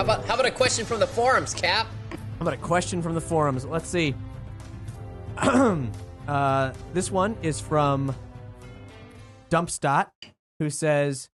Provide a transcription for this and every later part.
How about a question from the forums, Cap? How about a question from the forums? Let's see. This one is from Dumpstot, who says,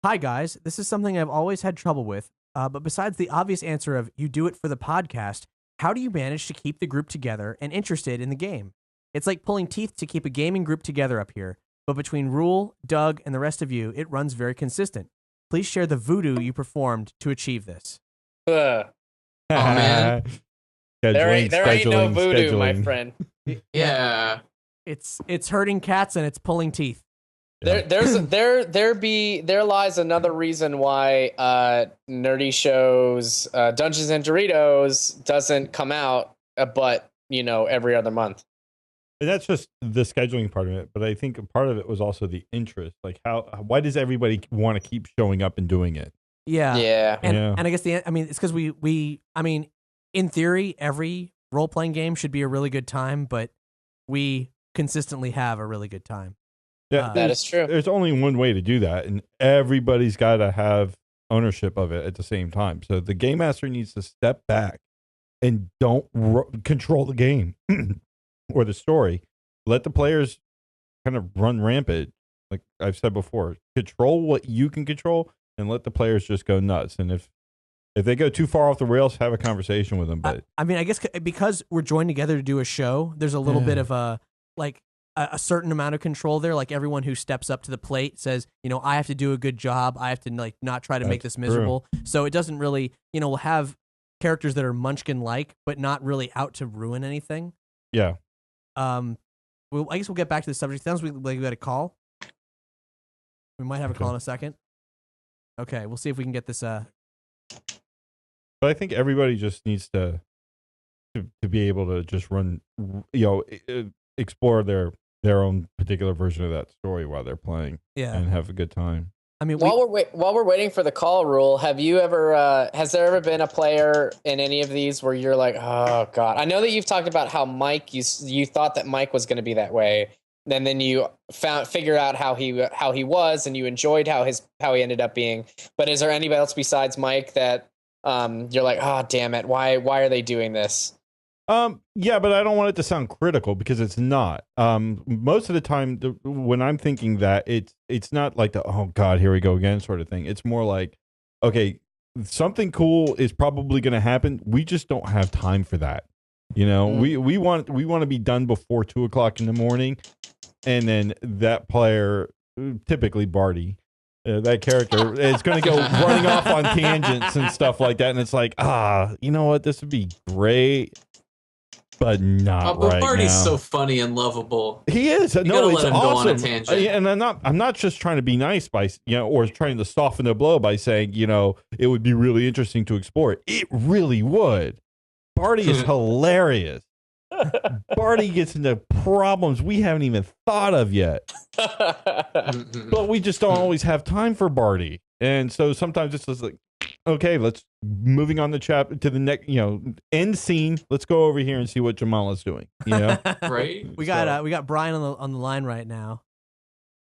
"Hi guys, this is something I've always had trouble with, but besides the obvious answer of you do it for the podcast, how do you manage to keep the group together and interested in the game? It's like pulling teeth to keep a gaming group together up here, but between Ruel, Doug, and the rest of you, it runs very consistent. Please share the voodoo you performed to achieve this." Oh, man. There ain't no voodoo, my friend. Yeah. It's hurting cats and it's pulling teeth. There lies another reason why Nerdy Show's Dungeons and Doritos doesn't come out, but every other month. And that's just the scheduling part of it, but I think part of it was also the interest. Like, why does everybody want to keep showing up and doing it? Yeah. And I guess it's because we in theory, every role-playing game should be a really good time, but we consistently have a really good time. Yeah, that is true. There's only one way to do that, and everybody's got to have ownership of it at the same time. So the Game Master needs to step back and don't control the game or the story. Let the players kind of run rampant. Like I've said before, control what you can control and let the players just go nuts. And if they go too far off the rails, have a conversation with them. But I guess because we're joined together to do a show, there's a little bit of a certain amount of control there. Like everyone who steps up to the plate says, I have to do a good job. I have to not try to make this miserable. True. So it doesn't really, we'll have characters that are Munchkin-like, but not really out to ruin anything. Yeah. I guess we'll get back to the subject. Sounds like we got a call. We might have a call in a second. Okay, we'll see if we can get this. But I think everybody just needs to be able to just run, explore their own particular version of that story while they're playing, and have a good time. I mean, while we're waiting for the call, Ruel, have you ever has there ever been a player in any of these where you're like, oh god? I know that you've talked about how Mike, you thought that Mike was going to be that way, and then you figure out how he was, and you enjoyed how he ended up being. But is there anybody else besides Mike that you're like, oh damn it, why are they doing this? Yeah, but I don't want it to sound critical because it's not. Most of the time when I'm thinking that, it's not like the, oh God, here we go again sort of thing. It's more like, okay, something cool is probably going to happen. We just don't have time for that. We want to be done before 2:00 in the morning. And then that player, typically Barty, that character is going to go running off on tangents and stuff like that. And it's like, you know what? This would be great. But not but right Barty's now. so funny and lovable. He is. You No, it's it's let him awesome. go on a tangent. And I'm not just trying to be nice by or trying to soften the blow by saying it would be really interesting to explore it. It really would. Barty is hilarious. Barty gets into problems we haven't even thought of yet. But we just don't always have time for Barty, and so sometimes it's just like, okay, let's moving on to the next, end scene. Let's go over here and see what Jamela's doing. Right? We got Brian on the line right now.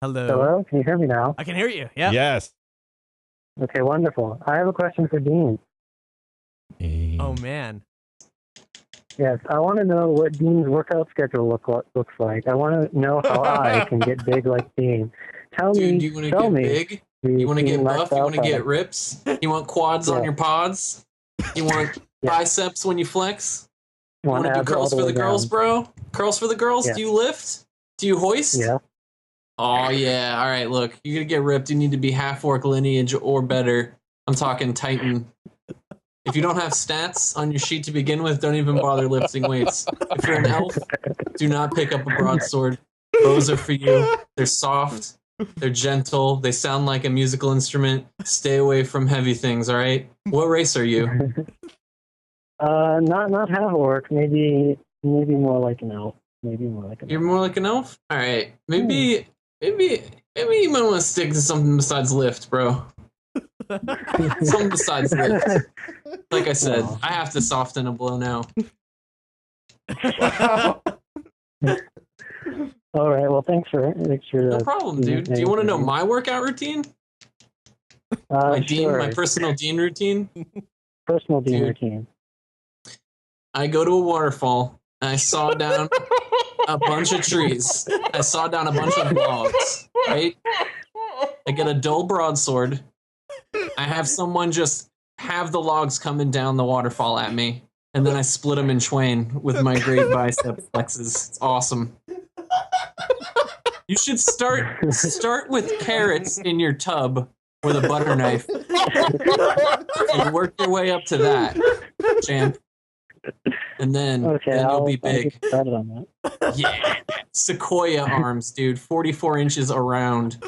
Hello. Hello, can you hear me now? I can hear you. Yeah. Yes. Okay, wonderful. I have a question for Deen. Oh man. Yes, I want to know what Deen's workout schedule looks like. I want to know how I can get big like Deen. Dude, do you want to get big? You want to get buff? You want to get rips? You want quads on your pods? You want biceps when you flex? You want to do curls for the girls, bro? Curls for the girls? Yeah. Do you lift? Do you hoist? Yeah. Oh, yeah. All right, look. You're going to get ripped. You need to be half-orc lineage or better. I'm talking Titan. If you don't have stats on your sheet to begin with, don't even bother lifting weights. If you're an elf, do not pick up a broadsword. Bows are for you. They're soft. They're gentle. They sound like a musical instrument. Stay away from heavy things, all right? What race are you? Not half orc. Maybe more like an elf. You're more like an elf? All right. Maybe you might want to stick to something besides lift, bro. Something besides lift. Like I said, I have to soften a blow now. All right. Well, thanks for no problem, dude. Do you want to know my workout routine? My sure. my personal Deen routine. personal Deen Dude. routine? I go to a waterfall and I saw down a bunch of trees. I saw down a bunch of logs, right? I get a dull broadsword. I have someone just have the logs coming down the waterfall at me, and then I split them in twain with my great bicep flexes. It's awesome. You should start with carrots in your tub with a butter knife and work your way up to that, champ. And then you'll be big. I'll get started on that. Yeah. Sequoia arms, dude. 44 inches around.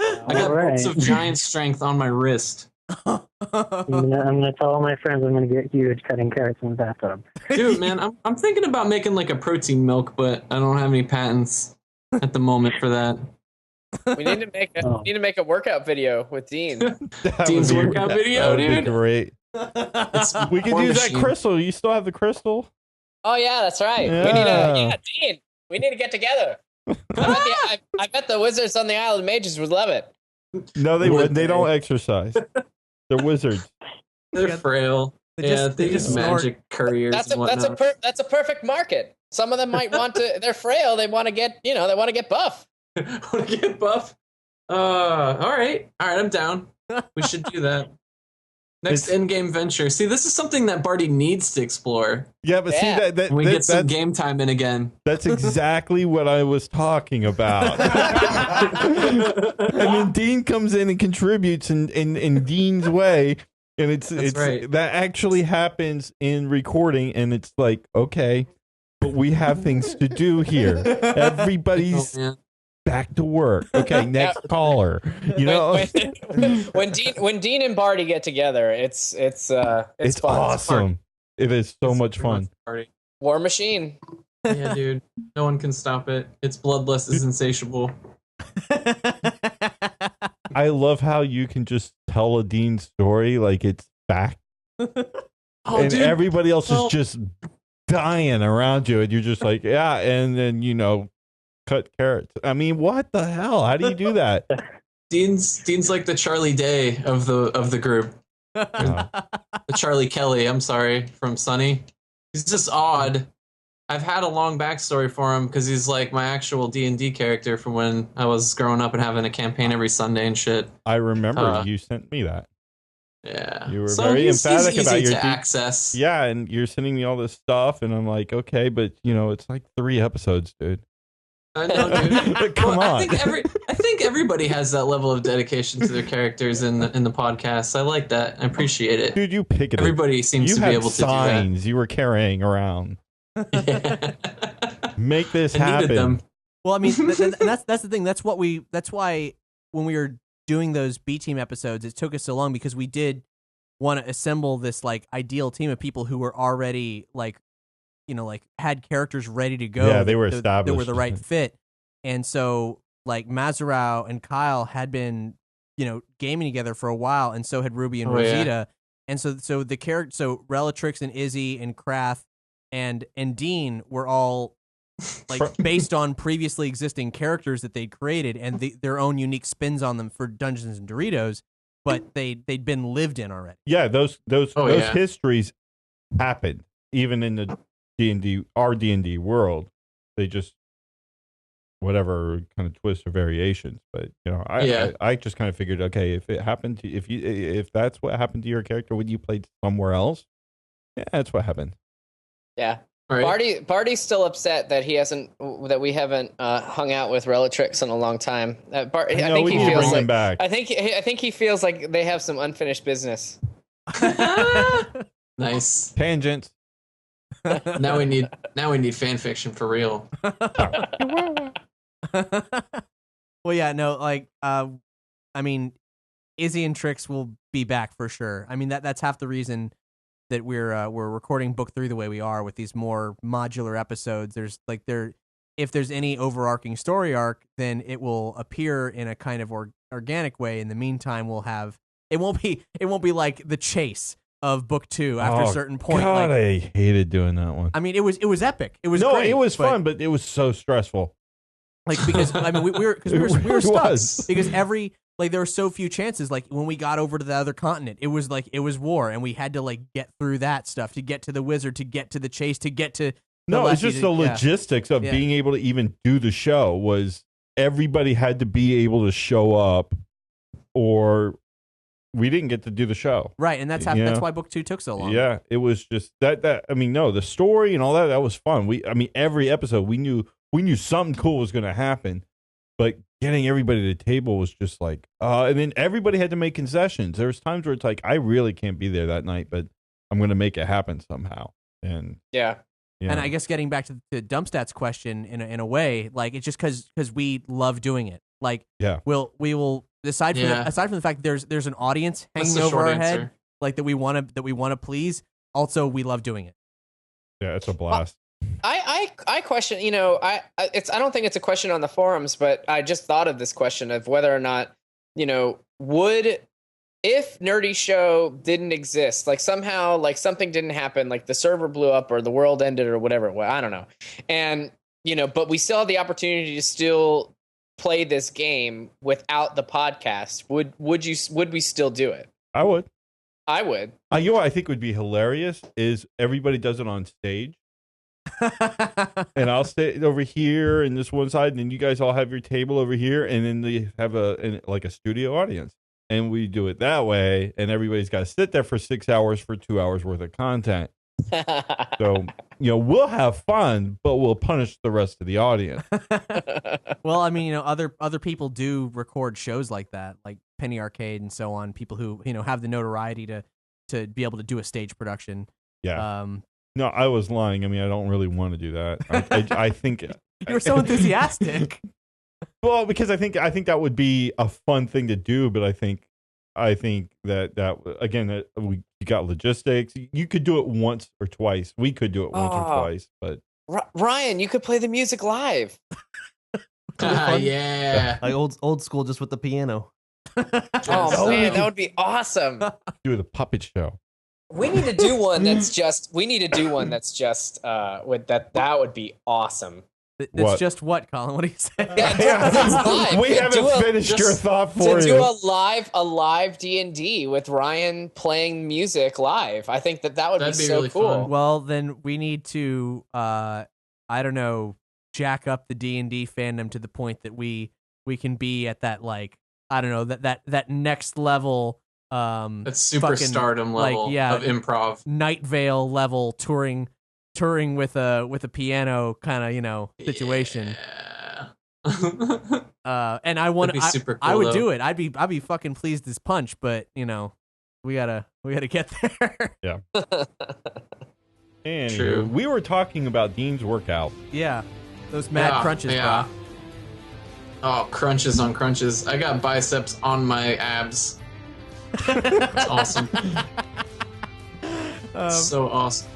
I got bolts of giant strength on my wrist. I'm gonna tell all my friends I'm gonna get huge cutting carrots in the bathtub. Dude, man, I'm thinking about making like a protein milk, but I don't have any patents at the moment for that. We need to make a workout video with Deen. Dean's workout video, that would dude. be great. We could use that crystal. You still have the crystal? Oh yeah, that's right. Yeah. Deen. We need to get together. I bet the wizards on the Isle of Mages would love it. No, they wouldn't. They don't exercise. They're wizards. They're frail. They just magic couriers. That's a perfect market. Some of them might want to. They're frail. They want to get buff. Want to get buff? All right. I'm down. We should do that. Next in-game venture. See, this is something that Barty needs to explore. Yeah, but see that we get some game time in again. That's exactly what I was talking about. And then Deen comes in and contributes in Deen's way, and it's right. That actually happens in recording, and it's like, okay, but we have things to do here. Everybody's back to work. Okay, next caller. You know, when Deen and Barty get together, it's fun. awesome. It is so much fun. War machine. Yeah, dude. No one can stop it. It's bloodless, is insatiable. I love how you can just tell a Deen story like it's fact, and dude, everybody else is just dying around you, and you're just like, yeah, and then cut carrots. I mean, what the hell? How do you do that? Dean's like the Charlie Day of the group. The Charlie Kelly, I'm sorry, from Sunny. He's just odd. I've had a long backstory for him because he's like my actual D&D character from when I was growing up and having a campaign every Sunday and shit. I remember you sent me that. Yeah. You were very emphatic about your access. Yeah, and you're sending me all this stuff, and I'm like, okay, but it's like 3 episodes, dude. I know, dude. Come on. I think everybody has that level of dedication to their characters in the podcast. I like that. I appreciate it. Dude, you pick it. Everybody seems to be able to do that. Signs you were carrying around. Yeah. Make this I needed happen. them. Well, I mean, and that's the thing. That's why when we were doing those B team episodes, it took us so long because we did want to assemble this like ideal team of people who were already like had characters ready to go. Yeah, they were established. They were the right fit. And so like Mazarau and Kyle had been, gaming together for a while, and so had Ruby and Rosita. Yeah. And so the character, so Relatrix and Izzy and Krath and Deen were all like based on previously existing characters that they'd created and their own unique spins on them for Dungeons and Doritos, but they'd been lived in already. Yeah, those histories happened even in the D&D world. They just whatever kind of twists or variations, but I just kind of figured, okay, if it happened to if that's what happened to your character when you played somewhere else, yeah, that's what happened. Yeah. Right. Barty's still upset that we haven't hung out with Relatrix in a long time. I think he feels like back. I think he feels like they have some unfinished business. Nice tangents. Now we need fan fiction for real. Well, yeah, no, like, I mean, Izzy and Trix will be back for sure. I mean, that's half the reason that we're recording book 3 the way we are with these more modular episodes. If there's any overarching story arc, then it will appear in a kind of organic way. In the meantime, it won't be like the chase of book 2 after a certain point. God, I hated doing that one. I mean, it was epic. It was great, it was fun, but it was so stressful. Like because I mean we were stuck because like there were so few chances. Like when we got over to the other continent, it was war, and we had to like get through that stuff to get to the wizard, to get to the chase, to get to. No, it's just the logistics of being able to even do the show. Was everybody had to be able to show up, or we didn't get to do the show. Right, and that's why book 2 took so long. Yeah, it was just that. I mean, no, the story and all that was fun. Every episode we knew something cool was going to happen, but getting everybody to the table was just like, and then everybody had to make concessions. There was times where it's like, I really can't be there that night, but I'm going to make it happen somehow. And yeah. And I guess getting back to the Dumpstats question in a way, like it's just because we love doing it. Like, we will aside from the fact that there's an audience hanging over our head, like that we want to please. Also, we love doing it. Yeah, it's a blast. I question. I don't think it's a question on the forums, but I just thought of this question of whether or not if Nerdy Show didn't exist, like somehow like something didn't happen, like the server blew up or the world ended or whatever it was, I don't know. And, but we still have the opportunity to still play this game without the podcast. Would we still do it? I would. You know what I think would be hilarious is everybody does it on stage. And I'll stay over here in this one side, and then you guys all have your table over here, and then they have a studio audience. And we do it that way, and everybody's got to sit there for 6 hours for 2 hours worth of content. So, we'll have fun, but we'll punish the rest of the audience. Well, I mean, other people do record shows like that, like Penny Arcade and so on. People who have the notoriety to be able to do a stage production. Yeah. No, I was lying. I mean, I don't really want to do that. I think you were so enthusiastic. Well, because I think that would be a fun thing to do, but I think that again that you got logistics. You could do it once or twice. We could do it once or twice, but Ryan, you could play the music live. Yeah, like old school, just with the piano. Man, that would be awesome. Do the puppet show. We need to do one that's just. With that. That would be awesome. It's just what, Colin? What do you say? We haven't finished your thought for you. To do a live D&D with Ryan playing music live. I think that would be so really cool. Fun. Well, then we need to, I don't know, jack up the D&D fandom to the point that we can be at that, like, I don't know, that next level. That superstardom level of improv. Night Vale level touring with a piano kind of situation. And I want cool, I would do it. I'd be fucking pleased as punch, but we gotta get there. Yeah. And True. We were talking about Dean's workout. Yeah, those mad crunches, bro. Oh, crunches on crunches. I got biceps on my abs. It's awesome. So awesome.